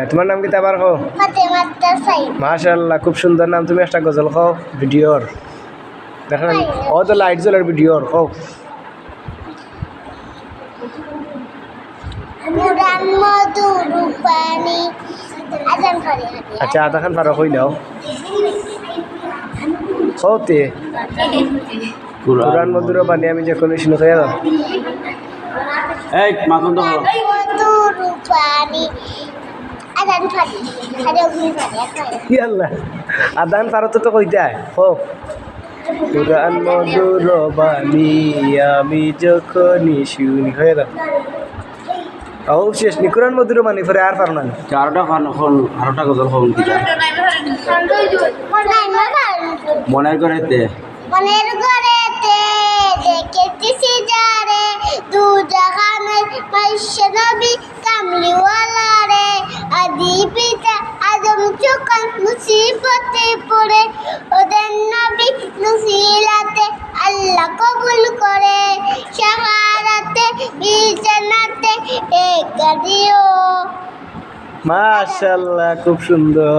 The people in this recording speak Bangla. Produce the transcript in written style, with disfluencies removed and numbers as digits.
তোমার নাম কি তাবার কো? মাশাআল্লাহ, খুব সুন্দর নাম। তুমি একটা গজল কও ভিডিওর, দেখেন ও তো লাইট জ্বলার ভিডিওর কও। আচ্ছা আধা খান পারো কই দাও কওতে কুরআন মধুর বাণী আমি যে কোনো শুনে খাইয়া দাও। এই মাখন তো কি আল্লাহ আদান পারো তো কইতে কও। কুরআন মধুর বাণী আমি যখনই শুনি খাইয়া দাও। ও শেষ নি কুরআন মধুর বাণী পরে আর পারো না। চারটা খান হল আরোটা গজল হল কি মনের করেতে মনের ঘরেতে দেখেছি যারে দু জাহানের মাইশা নবী কামলিওয়ালা রে আদি পিতা আদম যখন মুসিবতে পড়ে ওদের নবী নসিলাতে আল্লাহ কবুল করে শাহাদাতে বিজানাতে একা দিও। মাশাআল্লাহ, খুব সুন্দর।